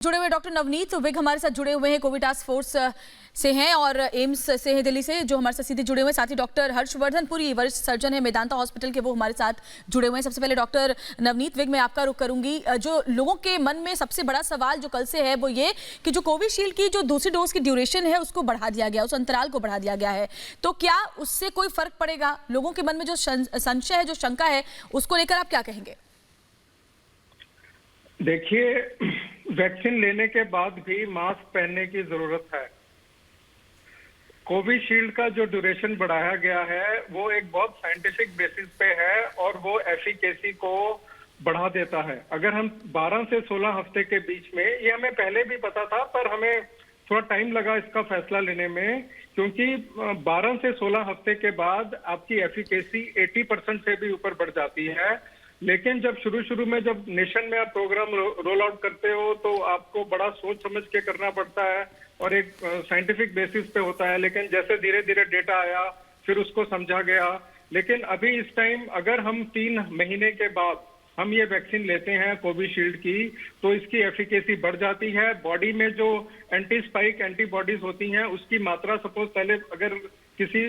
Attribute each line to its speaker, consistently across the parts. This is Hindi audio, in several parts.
Speaker 1: जुड़े हुए डॉक्टर नवनीत विग हमारे साथ जुड़े हुए हैं, कोविड टास्क फोर्स से हैं और एम्स से हैं दिल्ली से, जो हमारे साथ सीधे जुड़े हुए हैं। साथ ही डॉक्टर हर्षवर्धन पुरी वरिष्ठ सर्जन है मेदांता हॉस्पिटल के, वो हमारे साथ जुड़े हुए हैं। सबसे पहले डॉक्टर नवनीत विग, मैं आपका रुख करूंगी। जो लोगों के मन में सबसे बड़ा सवाल जो कल से है वो ये कि जो कोविशील्ड की जो दूसरी डोज की ड्यूरेशन है उसको बढ़ा दिया गया, उस अंतराल को बढ़ा दिया गया है, तो क्या उससे कोई फर्क पड़ेगा? लोगों के मन में जो संशय है, जो शंका है, उसको लेकर आप क्या कहेंगे?
Speaker 2: देखिए, वैक्सीन लेने के बाद भी मास्क पहनने की जरूरत है। कोविशील्ड का जो ड्यूरेशन बढ़ाया गया है वो एक बहुत साइंटिफिक बेसिस पे है और वो एफिकेसी को बढ़ा देता है। अगर हम 12 से 16 हफ्ते के बीच में, ये हमें पहले भी पता था पर हमें थोड़ा टाइम लगा इसका फैसला लेने में, क्योंकि 12 से 16 हफ्ते के बाद आपकी एफिकेसी 80% से भी ऊपर बढ़ जाती है। लेकिन जब शुरू में जब नेशन में आप प्रोग्राम रोल आउट करते हो तो आपको बड़ा सोच समझ के करना पड़ता है और एक साइंटिफिक बेसिस पे होता है। लेकिन जैसे धीरे धीरे डेटा आया फिर उसको समझा गया। लेकिन अभी इस टाइम अगर हम 3 महीने के बाद हम ये वैक्सीन लेते हैं कोविशील्ड की, तो इसकी एफिकेसी बढ़ जाती है। बॉडी में जो एंटी स्पाइक एंटीबॉडीज होती हैं उसकी मात्रा, सपोज पहले अगर किसी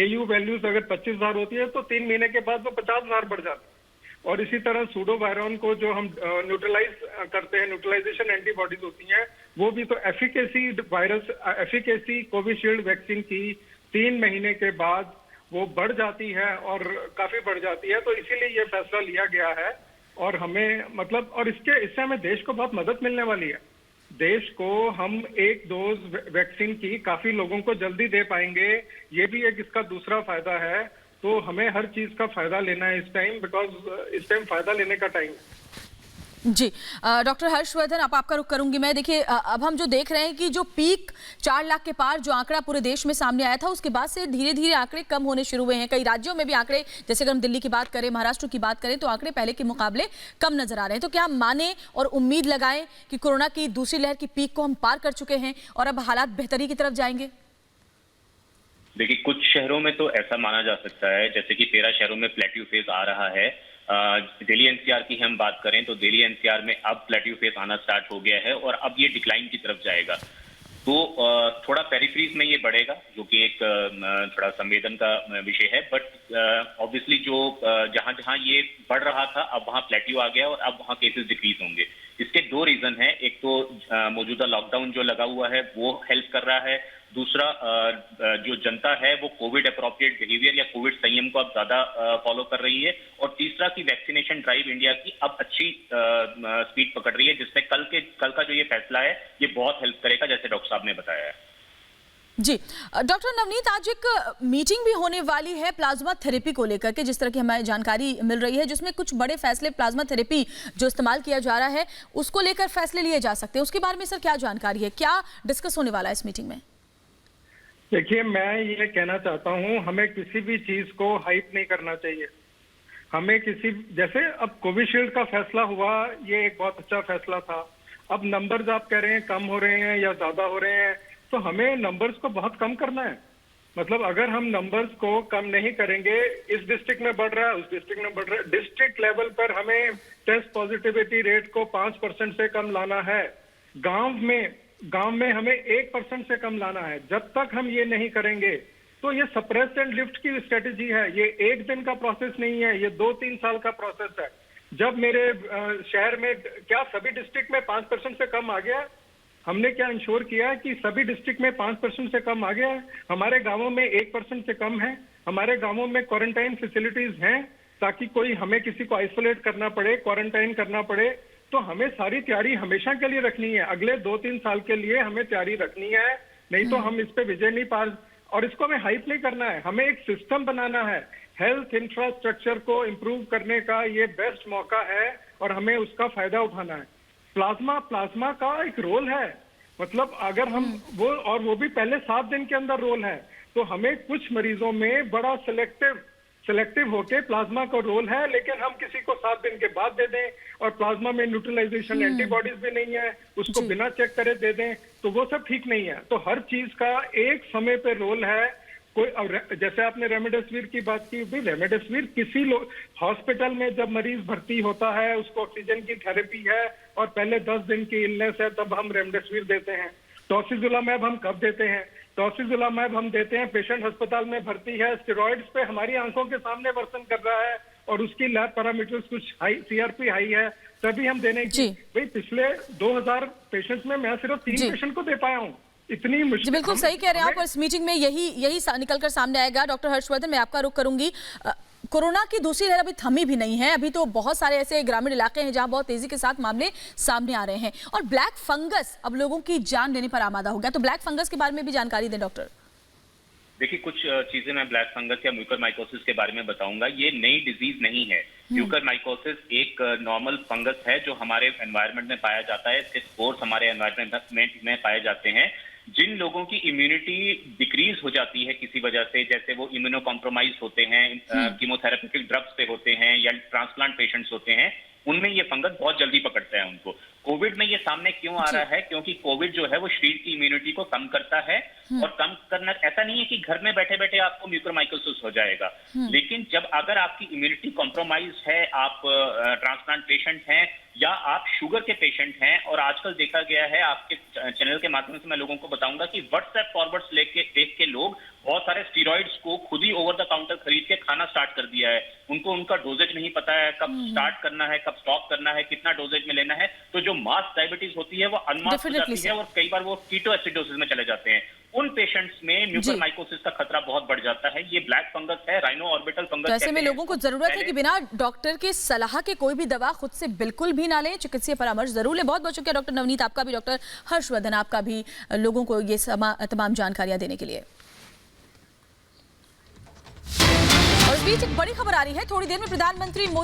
Speaker 2: एयू वैल्यूज अगर 25,000 होती है तो 3 महीने के बाद वो 50,000 बढ़ जाती है। और इसी तरह सूडोवायरॉन को जो हम न्यूट्रलाइज करते हैं, न्यूट्रलाइजेशन एंटीबॉडीज होती हैं, वो भी। तो एफिकेसी कोविशील्ड वैक्सीन की 3 महीने के बाद वो बढ़ जाती है और काफी बढ़ जाती है। तो इसीलिए ये फैसला लिया गया है और हमें मतलब, और इससे हमें देश को बहुत मदद मिलने वाली है। देश को हम एक डोज वैक्सीन की काफी लोगों को जल्दी दे पाएंगे, ये भी एक इसका दूसरा फायदा है। तो हमें हर चीज का फायदा लेना है इस टाइम, बिकॉज इस टाइम फायदा लेने का टाइम है।
Speaker 1: जी, डॉक्टर हर्षवर्धन, आपका रुख करूंगी मैं। देखिए, अब हम जो देख रहे हैं कि जो पीक 4 लाख के पार जो आंकड़ा पूरे देश में सामने आया था, उसके बाद से धीरे धीरे आंकड़े कम होने शुरू हुए हैं। कई राज्यों में भी आंकड़े, जैसे अगर हम दिल्ली की बात करें, महाराष्ट्र की बात करें, तो आंकड़े पहले के मुकाबले कम नजर आ रहे हैं। तो क्या हम माने और उम्मीद लगाएं कि कोरोना की दूसरी लहर की पीक को हम पार कर चुके हैं और अब हालात बेहतरी की तरफ जाएंगे?
Speaker 3: देखिए, कुछ शहरों में तो ऐसा माना जा सकता है, जैसे कि 13 शहरों में प्लेट्यू फेज आ रहा है। दिल्ली एनसीआर की हम बात करें तो दिल्ली एनसीआर में अब प्लेट्यू फेज आना स्टार्ट हो गया है और अब ये डिक्लाइन की तरफ जाएगा। तो थोड़ा पेरिफेरीज में ये बढ़ेगा, जो कि एक थोड़ा संवेदन का विषय है। बट ऑब्वियसली जो जहां जहां ये बढ़ रहा था, अब वहां प्लेट्यू आ गया और अब वहां केसेस डिक्रीज होंगे। इसके 2 रीजन हैं। एक तो मौजूदा लॉकडाउन जो लगा हुआ है वो हेल्प कर रहा है। दूसरा, जो जनता है वो कोविड अप्रोप्रिएट बिहेवियर या कोविड संयम को अब ज्यादा फॉलो कर रही है। और तीसरा कि वैक्सीनेशन ड्राइव इंडिया की अब अच्छी स्पीड पकड़ रही है, जिसमें कल का जो ये फैसला है ये बहुत हेल्प करेगा, जैसे डॉक्टर साहब ने बताया है।
Speaker 1: जी, डॉक्टर नवनीत, आज एक मीटिंग भी होने वाली है प्लाज्मा थेरेपी को लेकर के, जिस तरह की हमें जानकारी मिल रही है, जिसमें कुछ बड़े फैसले प्लाज्मा थेरेपी जो इस्तेमाल किया जा रहा है उसको लेकर फैसले लिए जा सकते हैं। उसके बारे में सर क्या जानकारी है, क्या डिस्कस होने वाला है इस मीटिंग में?
Speaker 2: देखिए, मैं ये कहना चाहता हूँ, हमें किसी भी चीज को हाइप नहीं करना चाहिए। हमें जैसे अब कोविशील्ड का फैसला हुआ, ये एक बहुत अच्छा फैसला था। अब नंबर्स आप कह रहे हैं कम हो रहे हैं या ज्यादा हो रहे हैं, तो हमें नंबर्स को बहुत कम करना है। मतलब अगर हम नंबर्स को कम नहीं करेंगे, इस डिस्ट्रिक्ट में बढ़ रहा है, उस डिस्ट्रिक्ट में बढ़ रहा है, डिस्ट्रिक्ट लेवल पर हमें टेस्ट पॉजिटिविटी रेट को 5% से कम लाना है। गांव में हमें 1% से कम लाना है। जब तक हम ये नहीं करेंगे तो ये सप्रेस एंड लिफ्ट की स्ट्रेटेजी है। ये एक दिन का प्रोसेस नहीं है, ये 2-3 साल का प्रोसेस है। जब मेरे शहर में क्या सभी डिस्ट्रिक्ट में 5% से कम आ गया? हमने क्या इंश्योर किया कि सभी डिस्ट्रिक्ट में 5% से कम आ गया है? हमारे गांवों में 1% से कम है। हमारे गांवों में क्वारंटाइन फैसिलिटीज हैं, ताकि कोई हमें किसी को आइसोलेट करना पड़े, क्वारंटाइन करना पड़े। तो हमें सारी तैयारी हमेशा के लिए रखनी है, अगले 2-3 साल के लिए हमें तैयारी रखनी है, नहीं तो हम इस पे विजय नहीं पा। और इसको हमें हाइप नहीं करना है, हमें एक सिस्टम बनाना है। हेल्थ इंफ्रास्ट्रक्चर को इम्प्रूव करने का ये बेस्ट मौका है और हमें उसका फायदा उठाना है। प्लाज्मा का एक रोल है, मतलब अगर हम वो भी पहले 7 दिन के अंदर रोल है, तो हमें कुछ मरीजों में बड़ा सिलेक्टिव होके प्लाज्मा का रोल है, लेकिन हम किसी को 7 दिन के बाद दे दें और प्लाज्मा में न्यूट्रलाइजेशन एंटीबॉडीज भी नहीं है, उसको बिना चेक करे दे दें, तो वो सब ठीक नहीं है। तो हर चीज का एक समय पे रोल है। कोई, जैसे आपने रेमडेसिविर की बात की, भी रेमडेसिविर किसी हॉस्पिटल में जब मरीज भर्ती होता है उसको ऑक्सीजन की थेरेपी है और पहले 10 दिन की इलनेस है तब हम रेमडेसिविर देते हैं। टॉसिजुलामैब हम कब देते हैं? टॉसिजुलामैब हम देते हैं पेशेंट अस्पताल में भर्ती है, स्टेरॉइड्स पे हमारी आंखों के सामने वर्सन कर रहा है और उसकी लैब पैरामीटर्स कुछ हाई, सीआरपी हाई है, तभी हम देने की। भाई पिछले 2000 पेशेंट्स में मैं सिर्फ 3 पेशेंट को दे पाया हूँ। इतनी मुश्किल।
Speaker 1: जी बिल्कुल सही कह रहे हैं आप, और इस मीटिंग में यही निकलकर सामने आएगा। डॉक्टर हर्षवर्धन, मैं आपका रुख करूंगी। कोरोना की दूसरी लहर अभी थमी भी नहीं है, अभी तो बहुत सारे ऐसे ग्रामीण इलाके हैं जहां बहुत तेजी के साथ मामले सामने आ रहे हैं, और ब्लैक फंगस अब लोगों की जान लेने पर आमादा हो गया। तो ब्लैक फंगस के बारे में भी जानकारी दें डॉक्टर।
Speaker 3: देखिए, कुछ चीजें मैं ब्लैक फंगस या म्यूकरमाइकोसिस के बारे में बताऊंगा। ये नई डिजीज नहीं है। म्यूकरमाइकोसिस एक नॉर्मल फंगस है जो हमारे एनवायरनमेंट में पाया जाता है। इसके स्पोर्स हमारे एनवायरनमेंट में पाए जाते हैं। जिन लोगों की इम्यूनिटी डिक्रीज हो जाती है किसी वजह से, जैसे वो इम्यूनो कॉम्प्रोमाइज होते हैं, कीमोथेरेपिटिक ड्रग्स पे होते हैं या ट्रांसप्लांट पेशेंट्स होते हैं, उनमें ये फंगस बहुत जल्दी पकड़ता है उनको। कोविड में ये सामने क्यों आ रहा है? क्योंकि कोविड जो है वो शरीर की इम्यूनिटी को कम करता है, और कम करना ऐसा नहीं है कि घर में बैठे बैठे आपको म्यूकरमाइकोसिस हो जाएगा, लेकिन जब अगर आपकी इम्यूनिटी कॉम्प्रोमाइज है, आप ट्रांसप्लांट पेशेंट हैं या आप शुगर के पेशेंट हैं, और आजकल देखा गया है, आपके चैनल के माध्यम से मैं लोगों को बताऊंगा कि व्हाट्सएप फॉरवर्ड्स देख के लोग बहुत सारे स्टीरॉइड्स को खुद ही ओवर द काउंटर खरीद के खाना स्टार्ट कर दिया है। उनको उनका डोजेज नहीं पता है, कब स्टार्ट करना है, कब स्टॉप करना है, कितना डोजेज में लेना है। तो जो मास डायबिटीज होती है वो अनमास्क हो जाती है, और कई बार वो कीटोएसिडोसिस में चले जाते हैं। उन पेशेंट्स में म्यूकरमाइकोसिस का खतरा बहुत बढ़ जाता है। ये ब्लैक फंगस है, राइनो ऑर्बिटल फंगस।
Speaker 1: तो ऐसे में लोगों को जरूरत है कि बिना डॉक्टर के सलाह के कोई भी दवा खुद से बिल्कुल भी ना लें, चिकित्सीय परामर्श जरूर लें। बहुत बहुत शुक्रिया डॉक्टर नवनीत, आपका भी, डॉक्टर हर्षवर्धन आपका भी, लोगों को ये तमाम जानकारियां देने के लिए। और इस बीच एक बड़ी खबर आ रही है। थोड़ी देर में प्रधानमंत्री मोदी